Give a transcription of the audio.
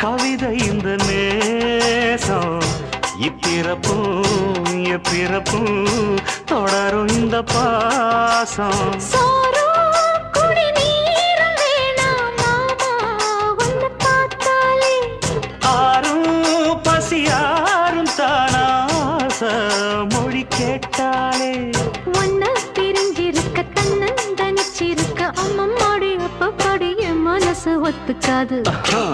கவிதை இந்த நேசம் இப்பிறப்பும் எப்பிறப்பும் தொடரும் இந்த பாசம் ஆரும் பசியாரும் தானாச மொழி கேட்டாலே ஒன்ன பிரிஞ்சிருக்க தன்னன் தனிச்சிருக்க அம்மம்மாடி அப்ப படிய மனசு ஒத்துக்காது